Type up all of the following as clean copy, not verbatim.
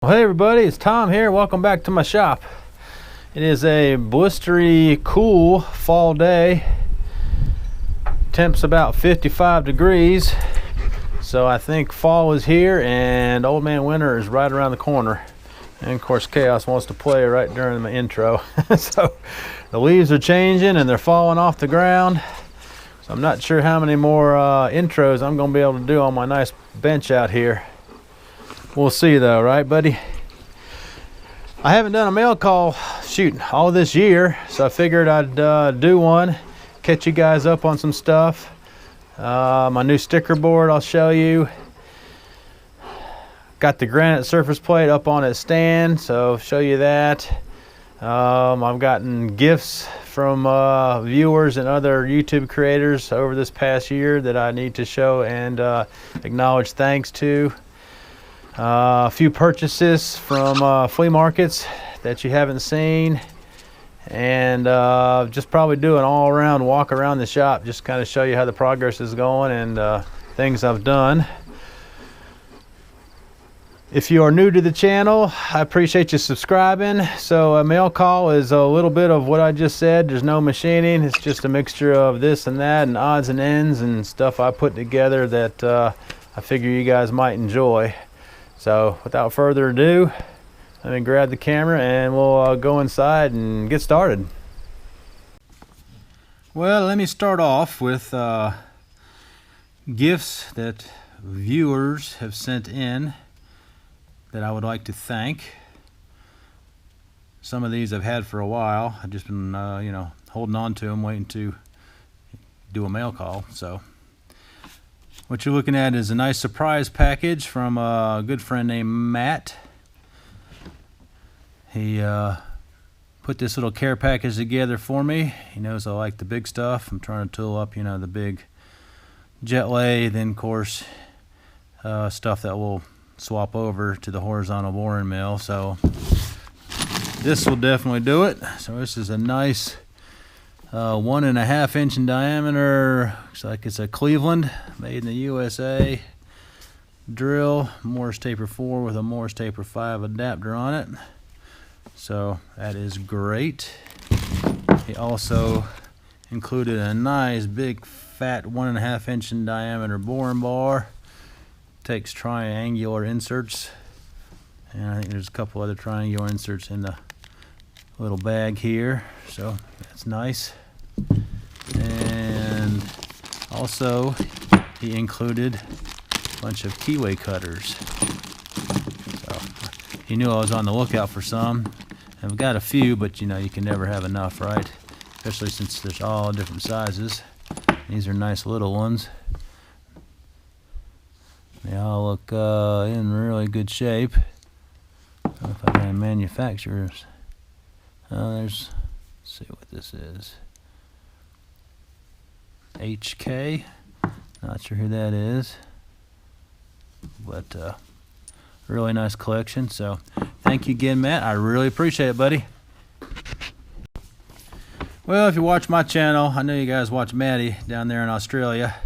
Well, hey everybody, it's Tom here. Welcome back to my shop. It is a blistery, cool fall day. Temp's about 55 degrees. So I think fall is here and Old Man Winter is right around the corner. And of course Chaos wants to play right during the intro. So the leaves are changing and they're falling off the ground. So I'm not sure how many more intros I'm going to be able to do on my nice bench out here. We'll see though, right buddy? I haven't done a mail call, all this year, so I figured I'd do one, catch you guys up on some stuff. My new sticker board I'll show you. Got the granite surface plate up on its stand, so show you that. I've gotten gifts from viewers and other YouTube creators over this past year that I need to show and acknowledge thanks to. A few purchases from flea markets that you haven't seen, and just probably do an all-around walk around the shop, just kind of show you how the progress is going and things I've done. If you are new to the channel, I appreciate you subscribing. So a mail call is a little bit of what I just said. There's no machining, it's just a mixture of this and that and odds and ends and stuff I put together that I figure you guys might enjoy. So without further ado, let me grab the camera and we'll go inside and get started. Well, let me start off with gifts that viewers have sent in that I would like to thank. Some of these I've had for a while. I've just been holding on to them, waiting to do a mail call. So what you're looking at is a nice surprise package from a good friend named Matt. He put this little care package together for me. He knows I like the big stuff. I'm trying to tool up, the big jet lathe, then of course stuff that will swap over to the horizontal boring mill. So this will definitely do it. So this is a nice 1.5 inch in diameter. Looks like it's a Cleveland, made in the USA drill, Morse taper 4 with a Morse taper 5 adapter on it. So that is great. He also included a nice big fat 1.5 inch in diameter boring bar. Takes triangular inserts, and I think there's a couple other triangular inserts in the little bag here, so that's nice. And also he included a bunch of keyway cutters, so he knew I was on the lookout for some. I've got a few, but you can never have enough, right? Especially since there's all different sizes. These are nice little ones. They all look in really good shape. I don't know if I can manufacturers. Let's see what this is. HK. Not sure who that is, but really nice collection. So thank you again, Matt. I really appreciate it, buddy. Well, if you watch my channel, I know you guys watch Maddie down there in Australia.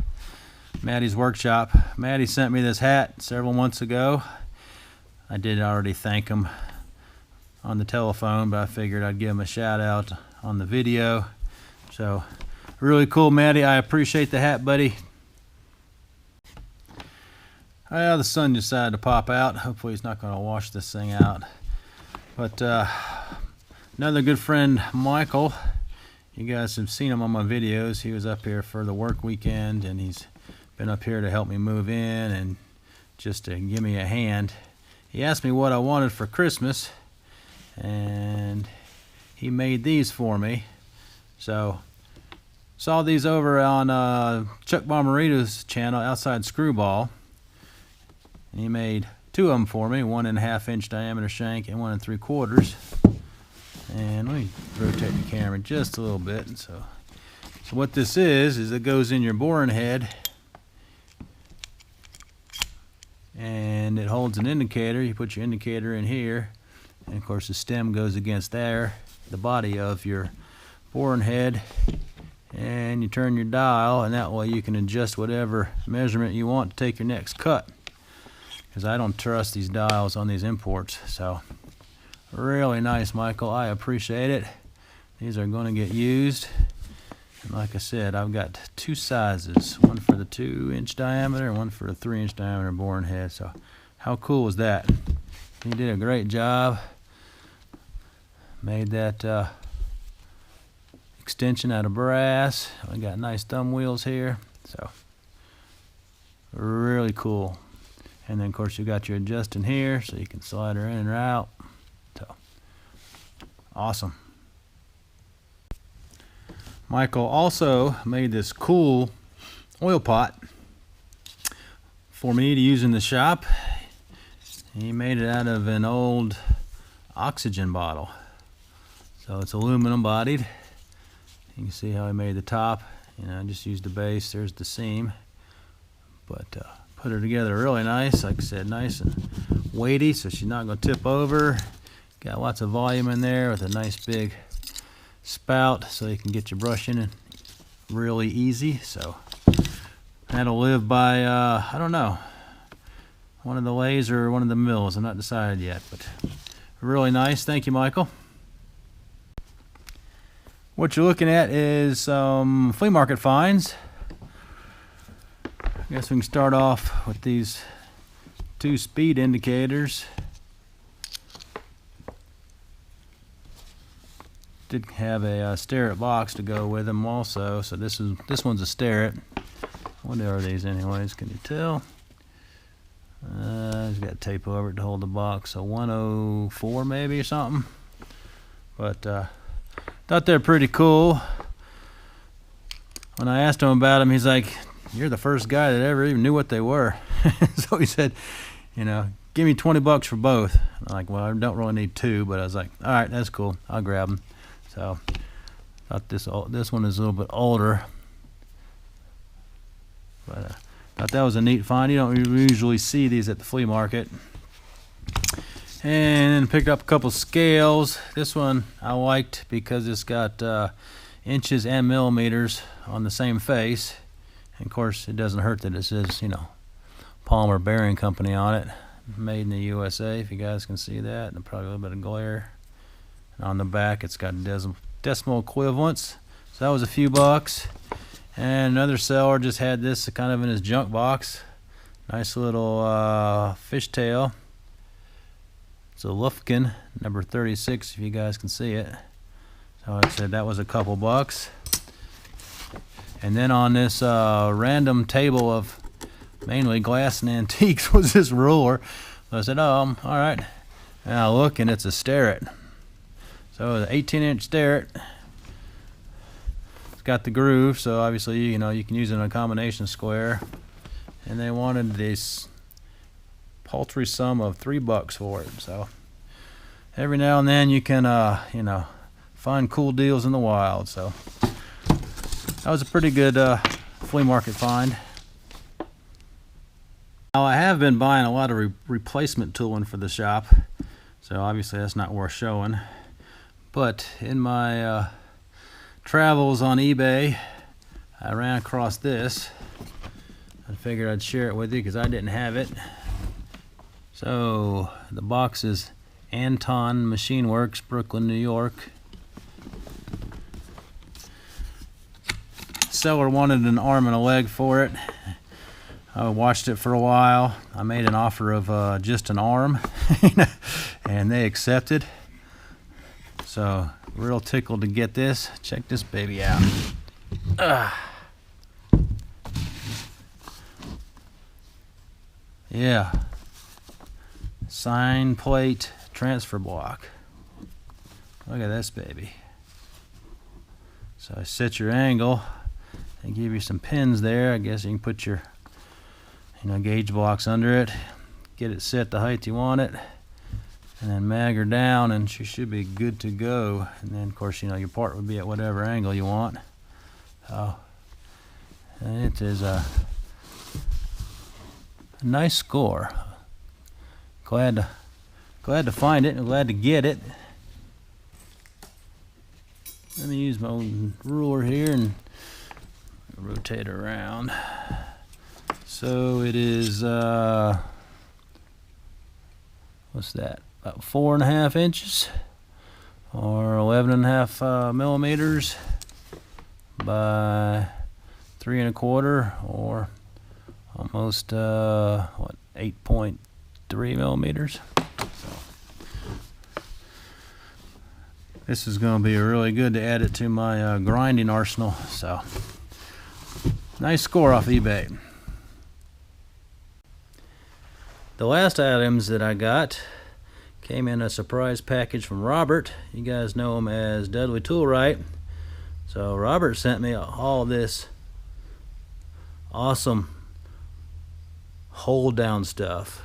Maddie's Workshop. Maddie sent me this hat several months ago. I did already thank him on the telephone, but I figured I'd give him a shout out on the video. So really cool, Maddie. I appreciate the hat, buddy. Well, the sun decided to pop out. Hopefully it's not going to wash this thing out. But another good friend, Michael. You guys have seen him on my videos. He was up here for the work weekend, and he's been up here to help me move in and just to give me a hand. He asked me what I wanted for Christmas, and he made these for me. So saw these over on Chuck Bomarito's channel, Outside Screwball, and he made two of them for me, 1.5 inch diameter shank and 1 3/4. And let me rotate the camera just a little bit. So what this is it goes in your boring head, and it holds an indicator. You put your indicator in here, and of course the stem goes against there, the body of your boring head, and you turn your dial, and that way you can adjust whatever measurement you want to take your next cut. because I don't trust these dials on these imports. So really nice, Michael. I appreciate it. These are going to get used. And like I said, I've got two sizes, one for the 2-inch diameter and one for the 3-inch diameter boring head. So how cool is that? He did a great job. Made that extension out of brass. We got nice thumb wheels here. So really cool. And then of course you got your adjusting here, so you can slide her in and out. So awesome. Michael also made this cool oil pot for me to use in the shop. He made it out of an old oxygen bottle. So it's aluminum bodied. You can see how I made the top. I just used the base. There's the seam. But put her together really nice. Like I said, nice and weighty, so she's not going to tip over. Got lots of volume in there with a nice big spout, so you can get your brush in it really easy. So that'll live by I don't know, one of the lathes or one of the mills. I'm not decided yet, but really nice. Thank you, Michael. What you're looking at is some flea market finds. I guess we can start off with these 2 speed indicators. Did have a Starrett box to go with them also, so this one's a Starrett. What are these anyways? Can you tell? It's got tape over it to hold the box, so 104 maybe or something. But thought they're pretty cool. When I asked him about them, he's like, "You're the first guy that ever even knew what they were." So he said, "Give me 20 bucks for both." I'm like, "Well, I don't really need 2, but I was like, all right, that's cool. I'll grab them." So thought this one is a little bit older, but thought that was a neat find. You don't usually see these at the flea market. And then picked up a couple scales. This one I liked because it's got inches and millimeters on the same face. And of course, it doesn't hurt that it says, Palmer Bearing Company on it. Made in the USA, if you guys can see that. And probably a little bit of glare. And on the back, it's got decimal equivalents. So that was a few bucks. And another seller just had this kind of in his junk box. Nice little fishtail. It's a Lufkin, number 36, if you guys can see it. So like I said, that was a couple bucks. And then on this random table of mainly glass and antiques was this ruler. So I said, oh, all right. And I look, and it's a Starrett. So the 18-inch Starrett. It's got the groove, so obviously you can use it in a combination square. And they wanted this paltry sum of $3 for it. So every now and then you can find cool deals in the wild. So that was a pretty good flea market find. Now I have been buying a lot of replacement tooling for the shop, so obviously that's not worth showing. But in my travels on eBay, I ran across this. I figured I'd share it with you because I didn't have it. So the box is Anton Machine Works, Brooklyn, New York. Seller wanted an arm and a leg for it. I watched it for a while. I made an offer of just an arm, and they accepted. So real tickled to get this. Check this baby out. Yeah. Sign plate transfer block. Look at this baby. So I set your angle. They give you some pins there. I guess you can put your gauge blocks under it. Get it set the height you want it. And then mag her down, and she should be good to go. And then of course your part would be at whatever angle you want. So it is a nice score. Glad to find it and glad to get it. Let me use my own ruler here and rotate it around. So it is what's that, about 4.5 inches or 11.5 millimeters by 3.25 or almost what, 8.3 millimeters. So this is going to be really good to add it to my grinding arsenal. So nice score off eBay. The last items that I got came in a surprise package from Robert. You guys know him as Dudley Tool, right? So Robert sent me all this awesome hold down stuff.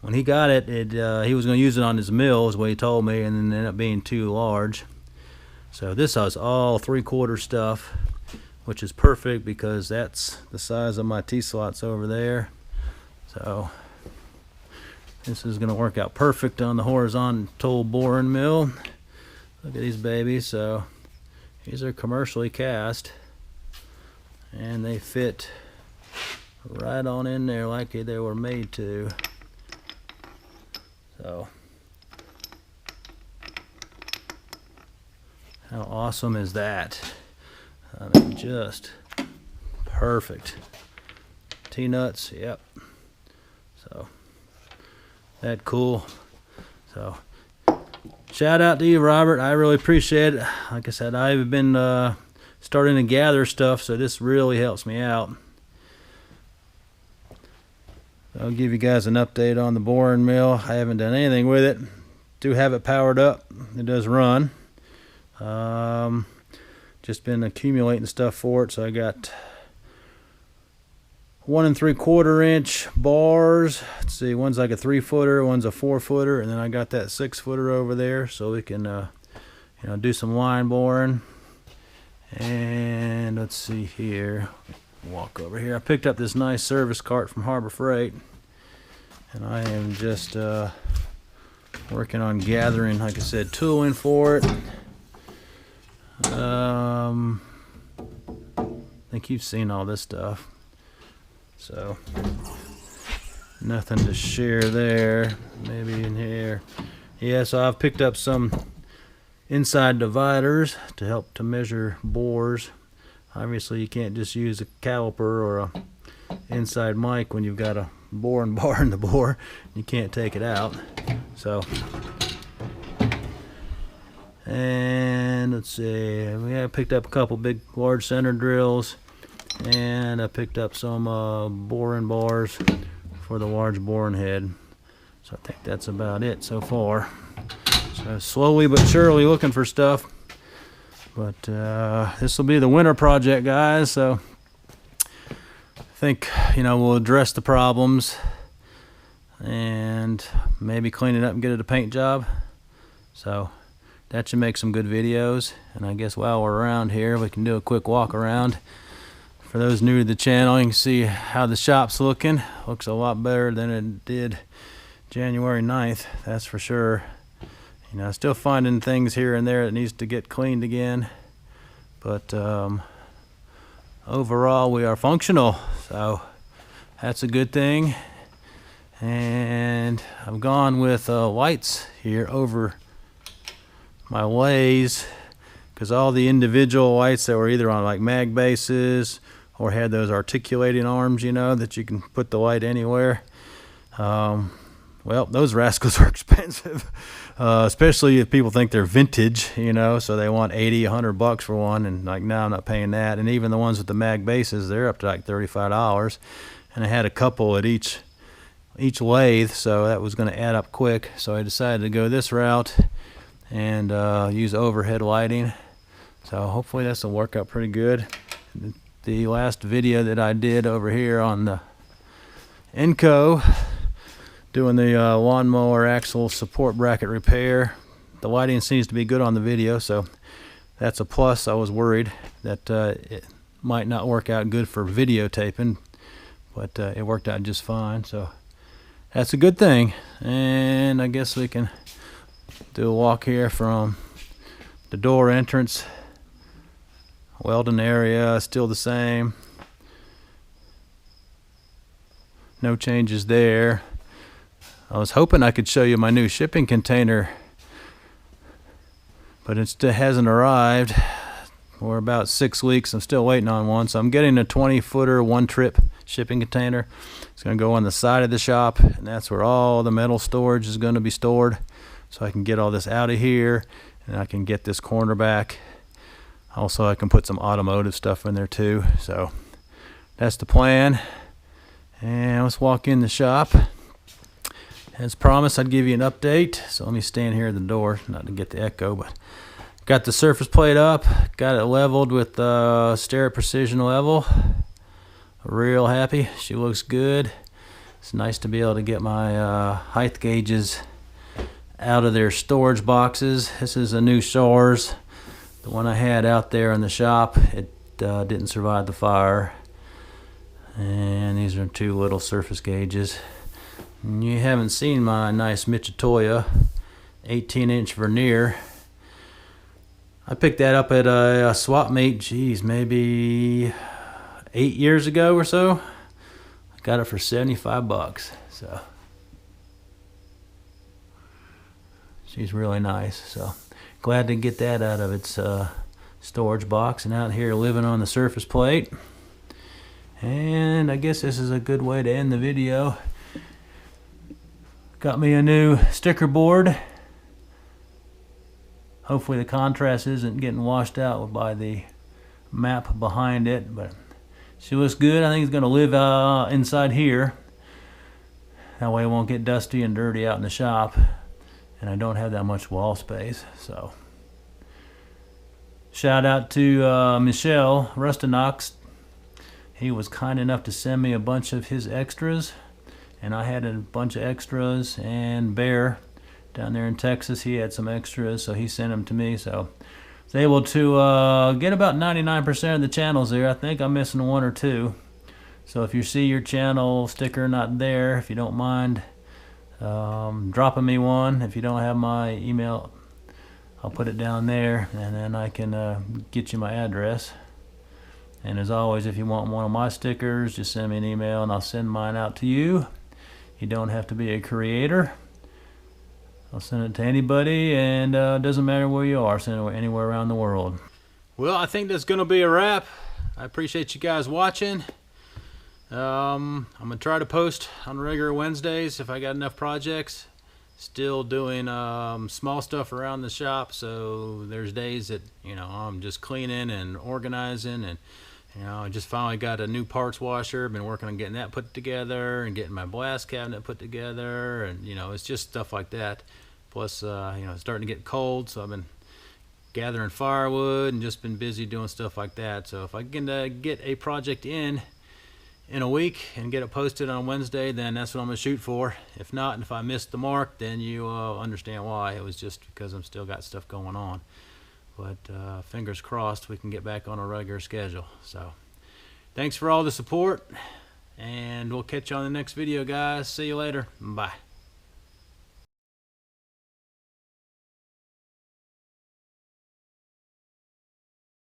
When he got it, he was going to use it on his mill, is what he told me, and then ended up being too large. So this is all 3/4 stuff, which is perfect because that's the size of my T-slots over there. So this is going to work out perfect on the horizontal boring mill. Look at these babies. So these are commercially cast, and they fit right on in there like they were made to. So how awesome is that? I mean, just perfect. T-nuts, yep. So that cool. So shout out to you, Robert. I really appreciate it. Like I said, I've been starting to gather stuff, so this really helps me out. I'll give you guys an update on the boring mill. I haven't done anything with it. Do have it powered up. It does run. Just been accumulating stuff for it. So I got 1 3/4 inch bars. Let's see, one's like a 3-footer, one's a 4-footer, and then I got that 6-footer over there, so we can do some line boring. And let's see here. Walk over here. I picked up this nice service cart from Harbor Freight, and I am just working on gathering, like I said, tooling for it. I think you've seen all this stuff, so nothing to share there. Maybe in here. Yeah, so I've picked up some inside dividers to help to measure bores. Obviously you can't just use a caliper or a inside mic when you've got a boring bar in the bore. You can't take it out. So, and let's see, I picked up a couple big large center drills, and I picked up some boring bars for the large boring head. So I think that's about it so far. So slowly but surely looking for stuff. But this will be the winter project, guys, so I think we'll address the problems and maybe clean it up and get it a paint job. So that should make some good videos. And I guess while we're around here, we can do a quick walk around. For those new to the channel, you can see how the shop's looking. Looks a lot better than it did January 9th, that's for sure. Still finding things here and there that needs to get cleaned again, but overall we are functional, so that's a good thing. And I've gone with lights here over my lays, because all the individual lights that were either on like mag bases or had those articulating arms, that you can put the light anywhere. Well, those rascals are expensive, especially if people think they're vintage, so they want $80, $100 for one, and like, no, I'm not paying that. And even the ones with the mag bases, they're up to like $35, and I had a couple at each lathe, so that was going to add up quick. So I decided to go this route and use overhead lighting. So hopefully this will work out pretty good. The last video that I did over here on the Enco, doing the lawnmower axle support bracket repair, the lighting seems to be good on the video, so that's a plus. I was worried that it might not work out good for videotaping, but it worked out just fine, so that's a good thing. And I guess we can do a walk here from the door entrance. Welding area still the same, no changes there. I was hoping I could show you my new shipping container, but it still hasn't arrived. We're about 6 weeks. I'm still waiting on one. So I'm getting a 20-footer one-trip shipping container. It's going to go on the side of the shop, and that's where all the metal storage is going to be stored. So I can get all this out of here, and I can get this corner back. Also, I can put some automotive stuff in there too. So that's the plan. And let's walk in the shop. As promised, I'd give you an update. So let me stand here at the door, not to get the echo, but got the surface plate up, got it leveled with Starrett Precision Level. Real happy. She looks good. It's nice to be able to get my height gauges out of their storage boxes. This is a new Shores. The one I had out there in the shop, it didn't survive the fire. And these are 2 little surface gauges. And you haven't seen my nice Michitoya 18-inch vernier. I picked that up at a swap meet, geez, maybe 8 years ago or so. I got it for 75 bucks. So she's really nice. So glad to get that out of its storage box and out here living on the surface plate. And I guess this is a good way to end the video. Got me a new sticker board. Hopefully the contrast isn't getting washed out by the map behind it, but she looks good. I think it's going to live inside here. That way it won't get dusty and dirty out in the shop, and I don't have that much wall space. So shout out to Michelle Rustinox. He was kind enough to send me a bunch of his extras, and I had a bunch of extras, and Bear down there in Texas, he had some extras, so he sent them to me. So I was able to get about 99% of the channels there. I think I'm missing 1 or 2. So if you see your channel sticker not there, if you don't mind dropping me one. If you don't have my email, I'll put it down there, and then I can get you my address. And as always, if you want one of my stickers, just send me an email and I'll send mine out to you. You don't have to be a creator. I'll send it to anybody, and it doesn't matter where you are. Send it anywhere around the world. Well, I think that's going to be a wrap. I appreciate you guys watching. I'm going to try to post on regular Wednesdays if I got enough projects. Still doing small stuff around the shop, so there's days that, you know, I'm just cleaning and organizing, and you know, I just finally got a new parts washer. Been working on getting that put together and getting my blast cabinet put together, and you know, it's just stuff like that. Plus, you know, it's starting to get cold, so I've been gathering firewood and just been busy doing stuff like that. So if I can get a project in a week and get it posted on Wednesday, then that's what I'm gonna shoot for. If not, and if I missed the mark, then you understand why. It was just because I'm still got stuff going on. But fingers crossed we can get back on a regular schedule. So thanks for all the support, and we'll catch you on the next video, guys. See you later. Bye.